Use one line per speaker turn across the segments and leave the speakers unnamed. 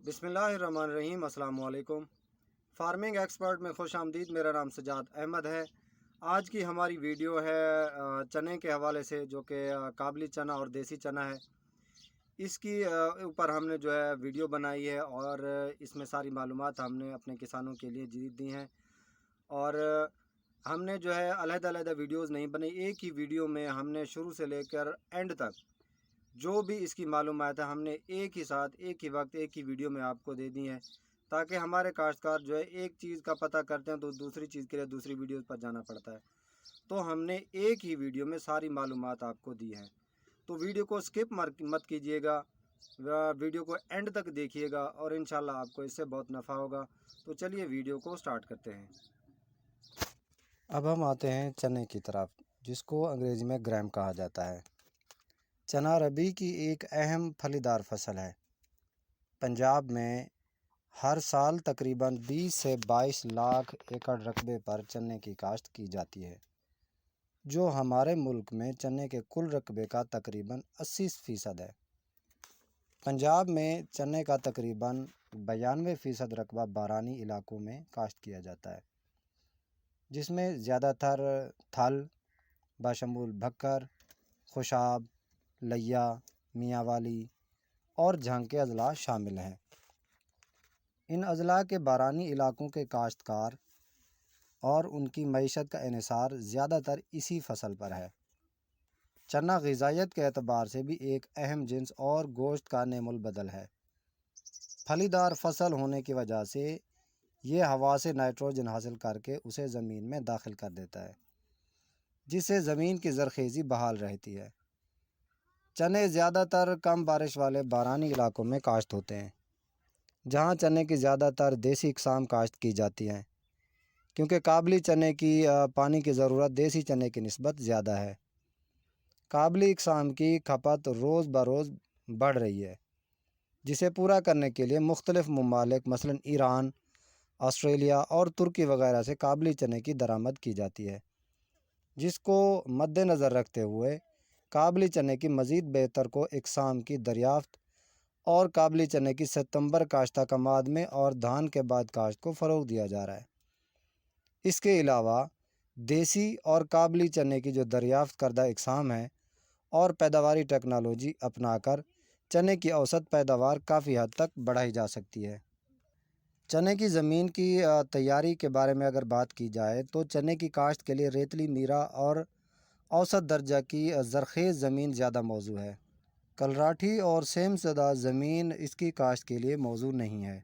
بسم اللہ الرحمن الرحیم۔ السلام علیکم۔ فارمنگ ایکسپرٹ میں خوش آمدید۔ میرا نام سجاد احمد ہے۔ آج کی ہماری ویڈیو ہے چنے کے حوالے سے، جو کہ کابلی چنا اور دیسی چنا ہے۔ اس کی اوپر ہم نے جو ہے ویڈیو بنائی ہے، اور اس میں ساری معلومات ہم نے اپنے کسانوں کے لیے دی ہیں۔ اور ہم نے جو ہے علیحدہ علیحدہ ویڈیوز نہیں بنائی، ایک ہی ویڈیو میں ہم نے شروع سے لے کر اینڈ تک جو بھی اس کی معلومات ہے ہم نے ایک ہی ساتھ ایک ہی وقت ایک ہی ویڈیو میں آپ کو دے دی ہیں، تاکہ ہمارے کاشتکار جو ہے ایک چیز کا پتہ کرتے ہیں تو دوسری چیز کے لیے دوسری ویڈیوز پر جانا پڑتا ہے۔ تو ہم نے ایک ہی ویڈیو میں ساری معلومات آپ کو دی ہیں، تو ویڈیو کو سکپ مت کیجیے گا، ویڈیو کو اینڈ تک دیکھیے گا، اور انشاءاللہ آپ کو اس سے بہت نفع ہوگا۔ تو چلیے ویڈیو کو سٹارٹ کرتے ہیں۔
اب ہم آتے ہیں چنے کی طرف، جس کو انگریزی میں گرام کہا جاتا ہے۔ چنا ربیع کی ایک اہم پھلی دار فصل ہے۔ پنجاب میں ہر سال تقریباً 20 سے 22 لاکھ ایکڑ رقبے پر چنے کی کاشت کی جاتی ہے، جو ہمارے ملک میں چنے کے کل رقبے کا تقریباً 80% ہے۔ پنجاب میں چنے کا تقریباً 92% رقبہ بارانی علاقوں میں کاشت کیا جاتا ہے، جس میں زیادہ تر تھل بشمول بھکر، خوشاب، لیا، میاں والی اور جھنگ کے اضلاع شامل ہیں۔ ان اضلاع کے بارانی علاقوں کے کاشتکار اور ان کی معیشت کا انحصار زیادہ تر اسی فصل پر ہے۔ چنا غذائیت کے اعتبار سے بھی ایک اہم جنس اور گوشت کا نعم البدل ہے۔ پھلی دار فصل ہونے کی وجہ سے یہ ہوا سے نائٹروجن حاصل کر کے اسے زمین میں داخل کر دیتا ہے، جس سے زمین کی زرخیزی بحال رہتی ہے۔ چنے زیادہ تر کم بارش والے بارانی علاقوں میں کاشت ہوتے ہیں، جہاں چنے کی زیادہ تر دیسی اقسام کاشت کی جاتی ہیں، کیونکہ کابلی چنے کی پانی کی ضرورت دیسی چنے کی نسبت زیادہ ہے۔ کابلی اقسام کی کھپت روز بروز بڑھ رہی ہے، جسے پورا کرنے کے لیے مختلف ممالک مثلاً ایران، آسٹریلیا اور ترکی وغیرہ سے کابلی چنے کی درآمد کی جاتی ہے، جس کو مد نظر رکھتے ہوئے کابلی چنے کی مزید بہتر کو اقسام کی دریافت اور کابلی چنے کی ستمبر کاشتہ کماد میں اور دھان کے بعد کاشت کو فروغ دیا جا رہا ہے۔ اس کے علاوہ دیسی اور کابلی چنے کی جو دریافت کردہ اقسام ہیں اور پیداواری ٹیکنالوجی اپنا کر چنے کی اوسط پیداوار کافی حد تک بڑھائی جا سکتی ہے۔ چنے کی زمین کی تیاری کے بارے میں اگر بات کی جائے تو چنے کی کاشت کے لیے ریتلی میرا اور اوسط درجہ کی زرخیز زمین زیادہ موزوں ہے۔ کلراٹھی اور سیم زدہ زمین اس کی کاشت کے لیے موزوں نہیں ہے۔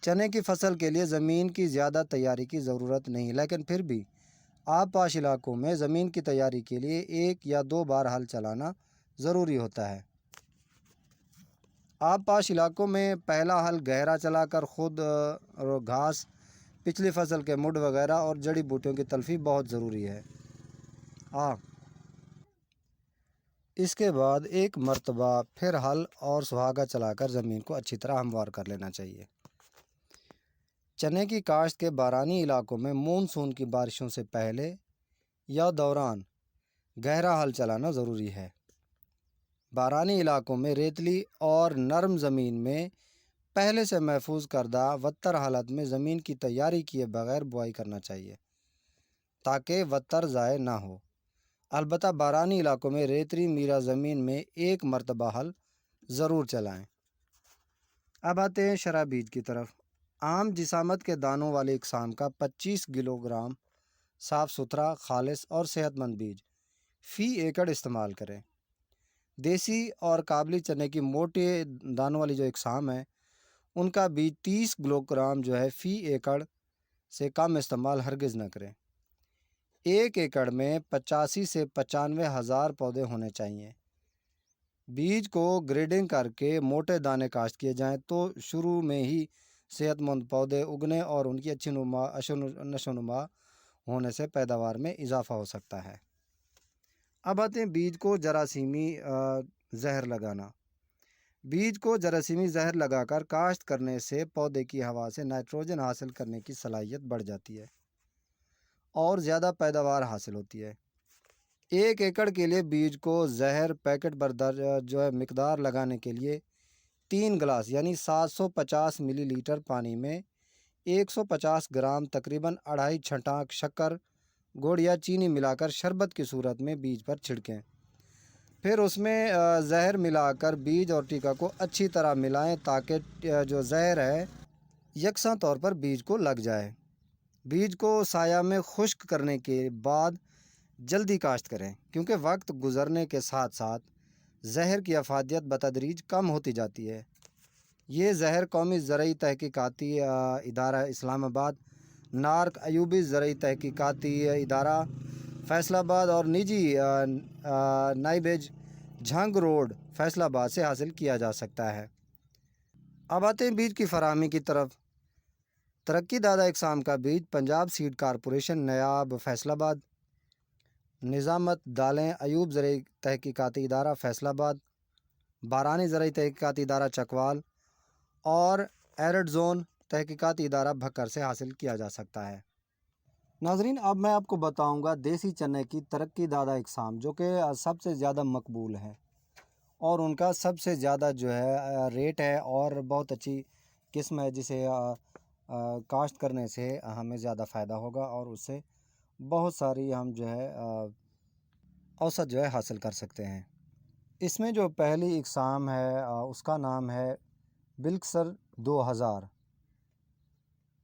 چنے کی فصل کے لیے زمین کی زیادہ تیاری کی ضرورت نہیں، لیکن پھر بھی آب پاش علاقوں میں زمین کی تیاری کے لیے 1 یا 2 بار ہل چلانا ضروری ہوتا ہے۔ آب پاش علاقوں میں پہلا ہل گہرا چلا کر خود گھاس، پچھلی فصل کے مڈ وغیرہ اور جڑی بوٹیوں کی تلفی بہت ضروری ہے۔ اس کے بعد ایک مرتبہ پھر ہل اور سہاگا چلا کر زمین کو اچھی طرح ہموار کر لینا چاہیے۔ چنے کی کاشت کے بارانی علاقوں میں مونسون کی بارشوں سے پہلے یا دوران گہرا ہل چلانا ضروری ہے۔ بارانی علاقوں میں ریتلی اور نرم زمین میں پہلے سے محفوظ کردہ وتر حالت میں زمین کی تیاری کیے بغیر بوائی کرنا چاہیے، تاکہ وتر ضائع نہ ہو۔ البتہ بارانی علاقوں میں ریتلی میرا زمین میں ایک مرتبہ ہل ضرور چلائیں۔ اب آتے ہیں شرح بیج کی طرف۔ عام جسامت کے دانوں والے اقسام کا 25 کلو گرام صاف ستھرا، خالص اور صحت مند بیج فی ایکڑ استعمال کریں۔ دیسی اور کابلی چنے کی موٹے دانوں والی جو اقسام ہیں، ان کا بیج 30 کلو گرام جو ہے فی ایکڑ سے کم استعمال ہرگز نہ کریں۔ 1 ایکڑ میں 85 سے 95 ہزار پودے ہونے چاہیے۔ بیج کو گریڈنگ کر کے موٹے دانے کاشت کیے جائیں تو شروع میں ہی صحت مند پودے اگنے اور ان کی اچھی نشو و نما ہونے سے پیداوار میں اضافہ ہو سکتا ہے۔ اب آتے ہیں بیج کو جراثیمی زہر لگانا۔ بیج کو جراثیمی زہر لگا کر کاشت کرنے سے پودے کی ہوا سے نائٹروجن حاصل کرنے کی صلاحیت بڑھ جاتی ہے اور زیادہ پیداوار حاصل ہوتی ہے۔ 1 ایکڑ کے لیے بیج کو زہر پیکٹ بردر جو ہے مقدار لگانے کے لیے 3 گلاس یعنی 750 ملی لیٹر پانی میں 150 گرام تقریباً 2.5 چھٹانک شکر گڑ یا چینی ملا کر شربت کی صورت میں بیج پر چھڑکیں۔ پھر اس میں زہر ملا کر بیج اور ٹیکا کو اچھی طرح ملائیں تاکہ جو زہر ہے یکساں طور پر بیج کو لگ جائے۔ بیج کو سایہ میں خشک کرنے کے بعد جلدی کاشت کریں، کیونکہ وقت گزرنے کے ساتھ ساتھ زہر کی افادیت بتدریج کم ہوتی جاتی ہے۔ یہ زہر قومی زرعی تحقیقاتی ادارہ اسلام آباد، نارک ایوبی زرعی تحقیقاتی ادارہ فیصل آباد اور نجی نائبیج جھنگ روڈ فیصل آباد سے حاصل کیا جا سکتا ہے۔ اب آتے ہیں بیج کی فراہمی کی طرف۔ ترقی دادہ اقسام کا بیج پنجاب سیڈ کارپوریشن نیاب فیصل آباد، نظامت دالیں ایوب زرعی تحقیقاتی ادارہ فیصل آباد، بارانی زرعی تحقیقاتی ادارہ چکوال اور ایرڈ زون تحقیقاتی ادارہ بھکر سے حاصل کیا جا سکتا ہے۔ ناظرین، اب میں آپ کو بتاؤں گا دیسی چنے کی ترقی دادہ اقسام جو کہ سب سے زیادہ مقبول ہے اور ان کا سب سے زیادہ جو ہے ریٹ ہے اور بہت اچھی قسم ہے، جسے کاشت کرنے سے ہمیں زیادہ فائدہ ہوگا اور اس سے بہت ساری ہم جو ہے اوسط جو ہے حاصل کر سکتے ہیں۔ اس میں جو پہلی اقسام ہے اس کا نام ہے بلکسر 2000۔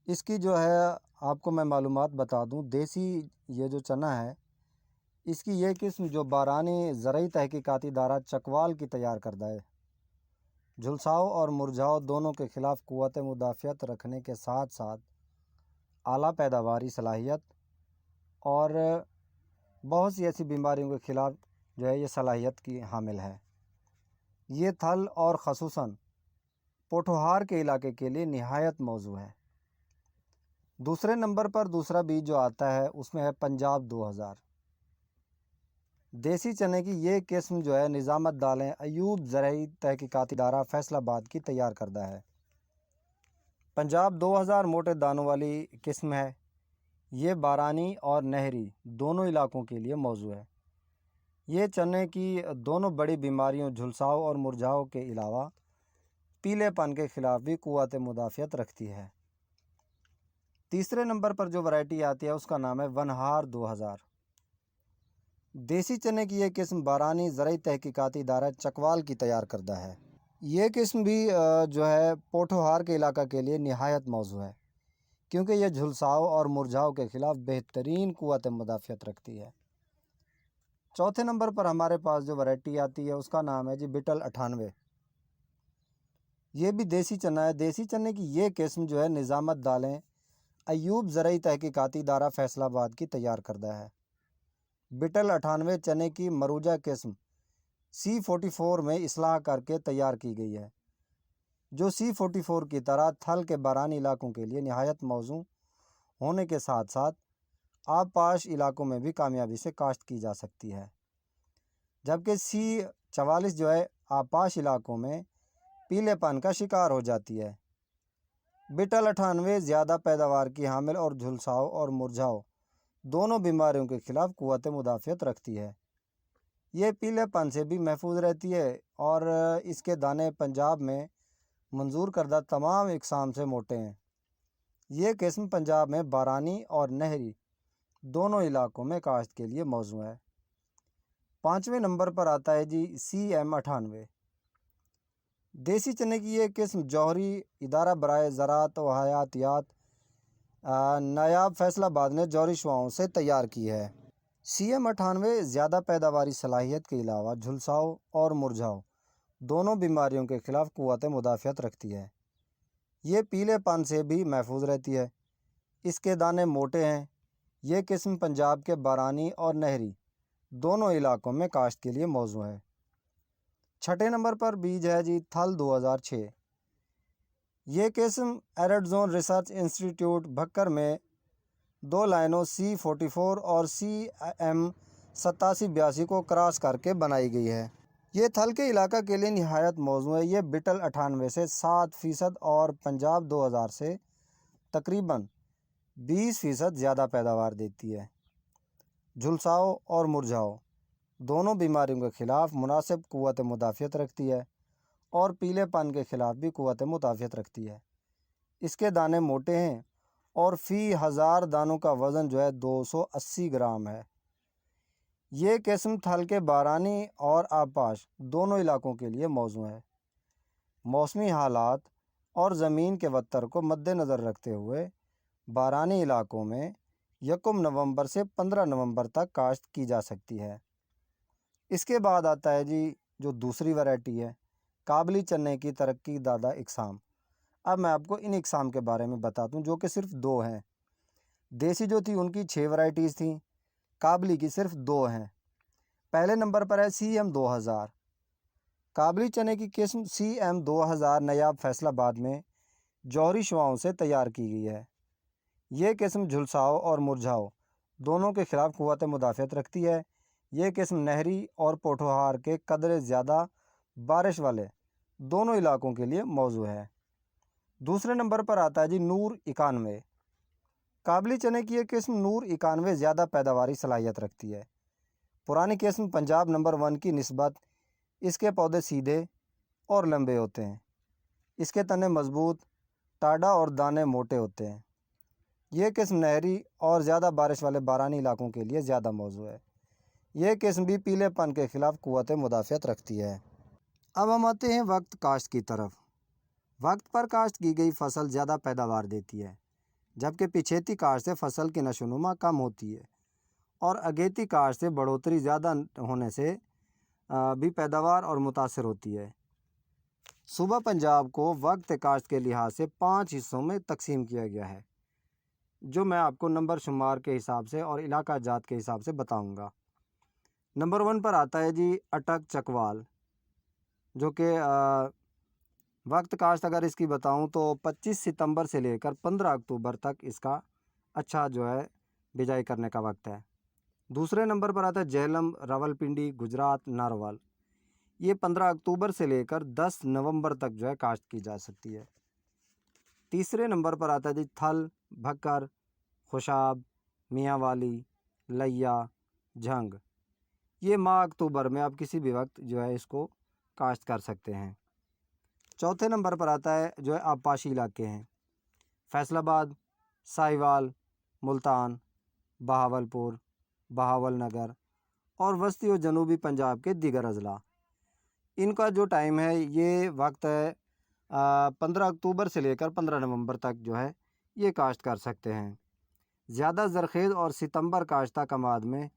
اس کی جو ہے آپ کو میں معلومات بتا دوں، دیسی یہ جو چنا ہے اس کی یہ قسم جو بارانی زرعی تحقیقاتی ادارہ چکوال کی تیار کردہ ہے، جھلساؤ اور مرجھاؤ دونوں کے خلاف قوت مدافعت رکھنے کے ساتھ ساتھ اعلیٰ پیداواری صلاحیت اور بہت سی ایسی بیماریوں کے خلاف جو ہے یہ صلاحیت کی حامل ہے۔ یہ تھل اور خصوصاً پوٹھوہار کے علاقے کے لیے نہایت موزوں ہے۔ دوسرے نمبر پر دوسرا بیج جو آتا ہے اس میں ہے پنجاب 2000۔ دیسی چنے کی یہ قسم جو ہے نظامت دالیں ایوب زرعی تحقیقاتی ادارہ فیصل آباد کی تیار کردہ ہے۔ پنجاب 2000 موٹے دانوں والی قسم ہے۔ یہ بارانی اور نہری دونوں علاقوں کے لیے موزوں ہے۔ یہ چنے کی دونوں بڑی بیماریوں جھلساؤ اور مرجھاؤ کے علاوہ پیلے پن کے خلاف بھی قوت مدافعت رکھتی ہے۔ تیسرے نمبر پر جو ورائٹی آتی ہے اس کا نام ہے ونہار 2000۔ دیسی چنے کی یہ قسم بارانی زرعی تحقیقاتی ادارہ چکوال کی تیار کردہ ہے۔ یہ قسم بھی جو ہے پوٹھوہار کے علاقہ کے لیے نہایت موزوں ہے، کیونکہ یہ جھلساؤ اور مرجھاؤ کے خلاف بہترین قوت مدافعت رکھتی ہے۔ چوتھے نمبر پر ہمارے پاس جو ورائٹی آتی ہے اس کا نام ہے جی بٹل 98۔ یہ بھی دیسی چنا ہے۔ دیسی چنے کی یہ قسم جو ہے نظامت دالیں ایوب زرعی تحقیقاتی ادارہ فیصل آباد کی تیار کردہ ہے۔ بٹل 98 چنے کی مروجہ قسم C44 میں اصلاح کر کے تیار کی گئی ہے، جو C44 کی طرح تھل کے بارانی علاقوں کے لیے نہایت موزوں ہونے کے ساتھ ساتھ آب پاش علاقوں میں بھی کامیابی سے کاشت کی جا سکتی ہے، جبکہ C44 جو ہے آب پاش علاقوں میں پیلے پن کا شکار ہو جاتی ہے۔ بٹل 98 زیادہ پیداوار کی حامل اور جھلساؤ اور مرجھاؤ دونوں بیماریوں کے خلاف قوت مدافعت رکھتی ہے۔ یہ پیلے پن سے بھی محفوظ رہتی ہے اور اس کے دانے پنجاب میں منظور کردہ تمام اقسام سے موٹے ہیں۔ یہ قسم پنجاب میں بارانی اور نہری دونوں علاقوں میں کاشت کے لیے موزوں ہے۔ پانچویں نمبر پر آتا ہے جی CM 98۔ دیسی چنے کی یہ قسم جوہری ادارہ برائے زراعت و حیاتیات نیاب فیصل آباد نے جوہری شعاؤں سے تیار کی ہے۔ CM 98 زیادہ پیداواری صلاحیت کے علاوہ جھلساؤ اور مرجھاؤ دونوں بیماریوں کے خلاف قوت مدافعت رکھتی ہے۔ یہ پیلے پن سے بھی محفوظ رہتی ہے۔ اس کے دانے موٹے ہیں۔ یہ قسم پنجاب کے بارانی اور نہری دونوں علاقوں میں کاشت کے لیے موزوں ہے۔ چھٹے نمبر پر بیج ہے جی تھل 2006۔ یہ قسم arid zone research institute Bhakkar میں 2 لائنوں C44 اور CM 8782 کو کراس کر کے بنائی گئی ہے۔ یہ تھل کے علاقہ کے لیے نہایت موزوں ہے۔ یہ بٹل 98 سے 7% اور پنجاب 2000 سے تقریباً 20% زیادہ پیداوار دیتی ہے۔ جھلساؤ اور مرجھاؤ دونوں بیماریوں کے خلاف مناسب قوت مدافعت رکھتی ہے اور پیلے پن کے خلاف بھی قوت مدافعت رکھتی ہے۔ اس کے دانے موٹے ہیں اور فی 1000 دانوں کا وزن جو ہے 280 گرام ہے۔ یہ قسم تھل کے بارانی اور آبپاش دونوں علاقوں کے لیے موزوں ہے۔ موسمی حالات اور زمین کے وتر کو مد نظر رکھتے ہوئے بارانی علاقوں میں 1 نومبر سے 15 نومبر تک کاشت کی جا سکتی ہے۔ اس کے بعد آتا ہے جی جو دوسری ورائٹی ہے کابلی چنے کی ترقی دادہ اقسام۔ اب میں آپ کو ان اقسام کے بارے میں بتاتا ہوں جو کہ صرف 2 ہیں۔ دیسی جو تھی ان کی 6 ورائٹیز تھیں، کابلی کی صرف 2 ہیں۔ پہلے نمبر پر ہے CM 2000۔ کابلی چنے کی قسم CM 2000 نیاب فیصل آباد میں جوہری شعاؤں سے تیار کی گئی ہے۔ یہ قسم جھلساؤ اور مرجھاؤ دونوں کے خلاف قوت مدافعت رکھتی ہے۔ یہ قسم نہری اور پوٹھوہار کے قدرے زیادہ بارش والے دونوں علاقوں کے لیے موزوں ہے۔ دوسرے نمبر پر آتا ہے جی نور 91۔ کابلی چنے کی یہ قسم نور 91 زیادہ پیداواری صلاحیت رکھتی ہے۔ پرانی قسم پنجاب نمبر 1 کی نسبت اس کے پودے سیدھے اور لمبے ہوتے ہیں۔ اس کے تنے مضبوط، ٹاڈا اور دانے موٹے ہوتے ہیں۔ یہ قسم نہری اور زیادہ بارش والے بارانی علاقوں کے لیے زیادہ موزوں ہے۔ یہ قسم بھی پیلے پن کے خلاف قوت مدافعت رکھتی ہے۔ اب ہم آتے ہیں وقت کاشت کی طرف۔ وقت پر کاشت کی گئی فصل زیادہ پیداوار دیتی ہے، جبکہ پچھیتی کاشت سے فصل کی نشو و نما کم ہوتی ہے، اور اگیتی کاشت سے بڑھوتری زیادہ ہونے سے بھی پیداوار اور متاثر ہوتی ہے۔ صوبہ پنجاب کو وقت کاشت کے لحاظ سے 5 حصوں میں تقسیم کیا گیا ہے، جو میں آپ کو نمبر شمار کے حساب سے اور علاقہ جات کے حساب سے بتاؤں گا۔ نمبر 1 پر آتا ہے جی اٹک چکوال، جو کہ وقت کاشت اگر اس کی بتاؤں تو 25 ستمبر سے لے کر 15 اکتوبر تک اس کا اچھا جو ہے بجائی کرنے کا وقت ہے۔ دوسرے نمبر پر آتا ہے جہلم راولپنڈی گجرات ناروال۔ یہ 15 اکتوبر سے لے کر 10 نومبر تک جو ہے کاشت کی جا سکتی ہے۔ تیسرے نمبر پر آتا ہے جی تھل بھکر خوشاب میاں والی لیا جھنگ۔ یہ ماہ اکتوبر میں آپ کسی بھی وقت جو ہے اس کو کاشت کر سکتے ہیں۔ چوتھے نمبر پر آتا ہے جو ہے آبپاشی علاقے ہیں، فیصل آباد، ساہیوال، ملتان، بہاولپور، بہاول نگر اور وسطی و جنوبی پنجاب کے دیگر اضلاع۔ ان کا جو ٹائم ہے یہ وقت ہے 15 اکتوبر سے لے کر 15 نومبر تک جو ہے یہ کاشت کر سکتے ہیں۔ زیادہ زرخیز اور ستمبر کاشتہ کماد میں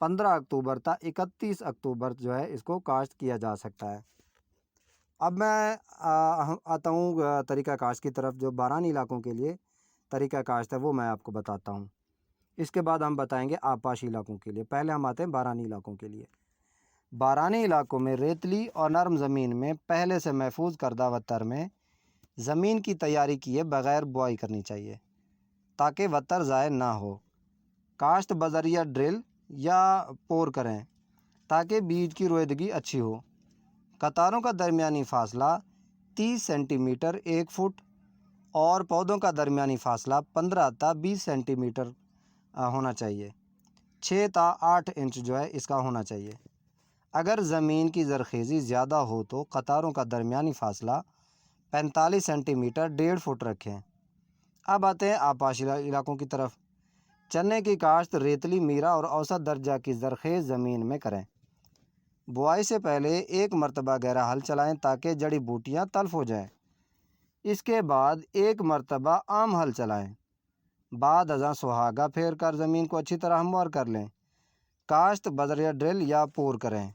15 اکتوبر تا 31 اکتوبر جو ہے اس کو کاشت کیا جا سکتا ہے۔ اب میں آتا ہوں طریقہ کاشت کی طرف۔ جو بارانی علاقوں کے لیے طریقہ کاشت ہے وہ میں آپ کو بتاتا ہوں، اس کے بعد ہم بتائیں گے آبپاشی علاقوں کے لیے۔ پہلے ہم آتے ہیں بارانی علاقوں کے لیے۔ بارانی علاقوں میں ریتلی اور نرم زمین میں پہلے سے محفوظ کردہ وتر میں زمین کی تیاری کیے بغیر بوائی کرنی چاہیے تاکہ وتر ضائع نہ ہو۔ کاشت بذریعہ ڈرل یا پور کریں تاکہ بیج کی رویدگی اچھی ہو۔ قطاروں کا درمیانی فاصلہ 30 سینٹی میٹر 1 فٹ اور پودوں کا درمیانی فاصلہ 15 تا 20 سینٹی میٹر ہونا چاہیے۔ 6 تا 8 انچ جو ہے اس کا ہونا چاہیے۔ اگر زمین کی زرخیزی زیادہ ہو تو قطاروں کا درمیانی فاصلہ 45 سینٹی میٹر 1.5 فٹ رکھیں۔ اب آتے ہیں آبپاشی علاقوں کی طرف۔ چنے کی کاشت ریتلی میرا اور اوسط درجہ کی زرخیز زمین میں کریں۔ بوائی سے پہلے 1 مرتبہ گہرا ہل چلائیں تاکہ جڑی بوٹیاں تلف ہو جائیں۔ اس کے بعد 1 مرتبہ عام ہل چلائیں۔ بعد ازاں سہاگا پھیر کر زمین کو اچھی طرح ہموار کر لیں۔ کاشت بذریعہ ڈرل یا پور کریں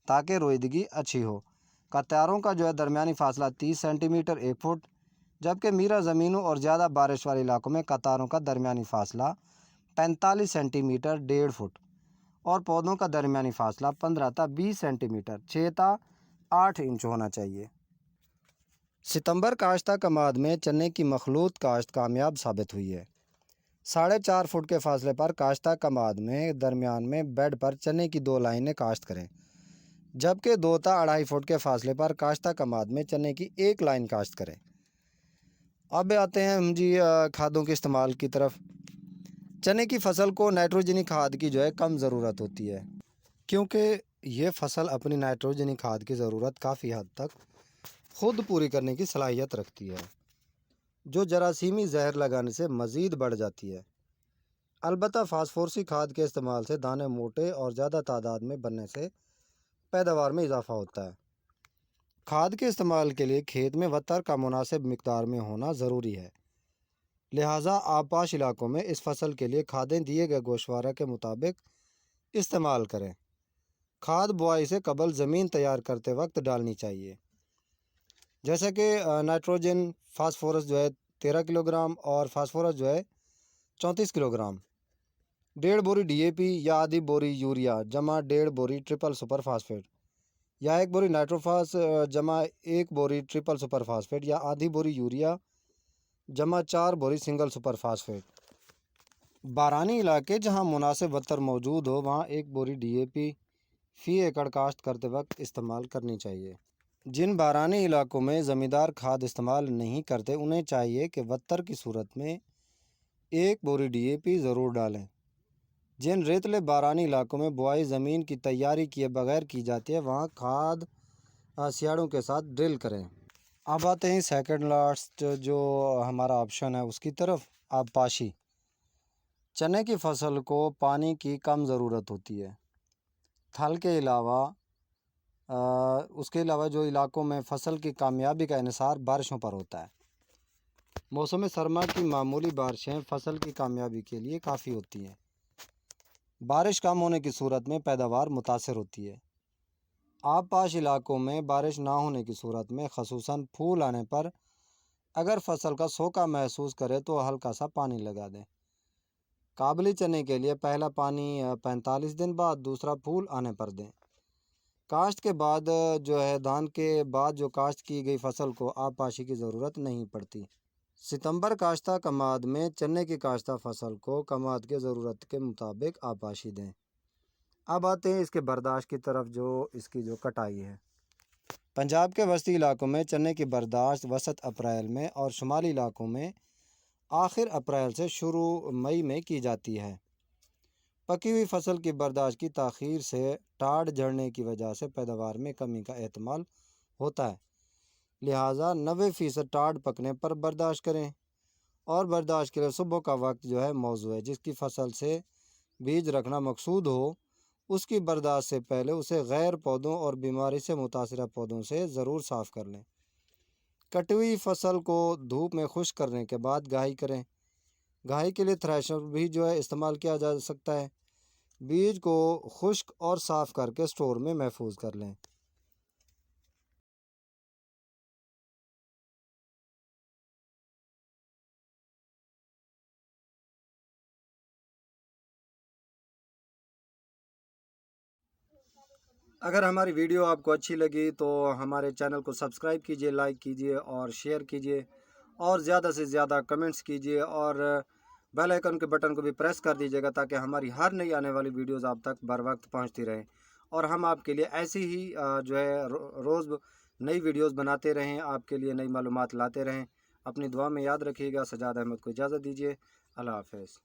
تاکہ رویدگی اچھی ہو۔ قطاروں کا جو ہے درمیانی فاصلہ 30 سینٹی میٹر 1 فٹ، جبکہ میرا زمینوں اور زیادہ بارش والے علاقوں میں قطاروں کا درمیانی فاصلہ 45 سینٹی میٹر 1.5 فٹ اور پودوں کا درمیانی فاصلہ 15 تا 20 سینٹی میٹر 6 تا 8 انچ ہونا چاہیے۔ ستمبر کاشتہ کماد میں چنے کی مخلوط کاشت کامیاب ثابت ہوئی ہے۔ 4.5 فٹ کے فاصلے پر کاشتہ کماد میں درمیان میں بیڈ پر چنے کی 2 لائنیں کاشت کریں، جبکہ 2 تا 2.5 فٹ کے فاصلے پر کاشتہ کماد میں چنے کی 1 لائن کاشت کریں۔ اب آتے ہیں ہم جی کھادوں کے استعمال کی طرف۔ چنے کی فصل کو نائٹروجنی کھاد کی جو ہے کم ضرورت ہوتی ہے، کیونکہ یہ فصل اپنی نائٹروجنی کھاد کی ضرورت کافی حد تک خود پوری کرنے کی صلاحیت رکھتی ہے، جو جراثیمی زہر لگانے سے مزید بڑھ جاتی ہے۔ البتہ فاسفورسی کھاد کے استعمال سے دانے موٹے اور زیادہ تعداد میں بننے سے پیداوار میں اضافہ ہوتا ہے۔ کھاد کے استعمال کے لیے کھیت میں وتر کا مناسب مقدار میں ہونا ضروری ہے، لہٰذا آبپاش علاقوں میں اس فصل کے لیے کھادیں دیے گئے گوشوارہ کے مطابق استعمال کریں۔ کھاد بوائی سے قبل زمین تیار کرتے وقت ڈالنی چاہیے، جیسا کہ نائٹروجن فاسفورس 13 کلو گرام اور فاسفورس 34 کلو گرام، 1.5 بوری DAP یا آدھی بوری یوریا جمع 1.5 بوری ٹرپل سپر فاسفیٹ، یا 1 بوری نائٹروفاس جمع 1 بوری ٹرپل سپر فاسفیٹ، یا آدھی بوری یوریا جمع 4 بوری سنگل سپر فاسفیٹ۔ بارانی علاقے جہاں مناسب وتر موجود ہو وہاں 1 بوری DAP فی ایکڑ کاشت کرتے وقت استعمال کرنی چاہیے۔ جن بارانی علاقوں میں زمیندار کھاد استعمال نہیں کرتے انہیں چاہیے کہ وتر کی صورت میں 1 بوری DAP ضرور ڈالیں۔ جن ریتلے بارانی علاقوں میں بوائی زمین کی تیاری کیے بغیر کی جاتی ہے وہاں کھاد سیاڑوں کے ساتھ ڈرل کریں۔ اب آتے ہیں سیکنڈ لاسٹ جو ہمارا آپشن ہے اس کی طرف، آبپاشی۔ چنے کی فصل کو پانی کی کم ضرورت ہوتی ہے۔ تھل کے علاوہ اس کے علاوہ جو علاقوں میں فصل کی کامیابی کا انحصار بارشوں پر ہوتا ہے، موسم سرما کی معمولی بارشیں فصل کی کامیابی کے لیے کافی ہوتی ہیں۔ بارش کم ہونے کی صورت میں پیداوار متاثر ہوتی ہے۔ آبپاش علاقوں میں بارش نہ ہونے کی صورت میں خصوصاً پھول آنے پر اگر فصل کا سوکھا محسوس کرے تو ہلکا سا پانی لگا دیں۔ قابلی چنے کے لیے پہلا پانی 45 دن بعد، دوسرا پھول آنے پر دیں۔ کاشت کے بعد دھان کے بعد جو کاشت کی گئی فصل کو آبپاشی کی ضرورت نہیں پڑتی۔ ستمبر کاشتہ کماد میں چنے کی کاشتہ فصل کو کماد کے ضرورت کے مطابق آبپاشی دیں۔ اب آتے ہیں اس کے برداشت کی طرف، جو اس کی کٹائی ہے۔ پنجاب کے وسطی علاقوں میں چنے کی برداشت وسط اپریل میں اور شمالی علاقوں میں آخر اپریل سے شروع مئی میں کی جاتی ہے۔ پکی ہوئی فصل کی برداشت کی تاخیر سے ٹاڑ جھڑنے کی وجہ سے پیداوار میں کمی کا احتمال ہوتا ہے، لہٰذا 90% ٹاڑ پکنے پر برداشت کریں۔ اور برداشت کے لیے صبح کا وقت موزوں ہے۔ جس کی فصل سے بیج رکھنا مقصود ہو اس کی برداشت سے پہلے اسے غیر پودوں اور بیماری سے متاثرہ پودوں سے ضرور صاف کر لیں۔ کٹی ہوئی فصل کو دھوپ میں خشک کرنے کے بعد گہائی کریں۔ گہائی کے لیے تھریشر بھی استعمال کیا جا سکتا ہے۔ بیج کو خشک اور صاف کر کے سٹور میں محفوظ کر لیں۔
اگر ہماری ویڈیو آپ کو اچھی لگی تو ہمارے چینل کو سبسکرائب کیجیے، لائک کیجیے اور شیئر کیجیے، اور زیادہ سے زیادہ کمنٹس کیجیے، اور بیل آئیکن کے بٹن کو بھی پریس کر دیجیے گا تاکہ ہماری ہر نئی آنے والی ویڈیوز آپ تک بر وقت پہنچتی رہیں، اور ہم آپ کے لیے ایسی ہی روز نئی ویڈیوز بناتے رہیں، آپ کے لیے نئی معلومات لاتے رہیں۔ اپنی دعا میں یاد رکھیے گا۔ سجاد احمد کو اجازت دیجیے۔ اللہ حافظ۔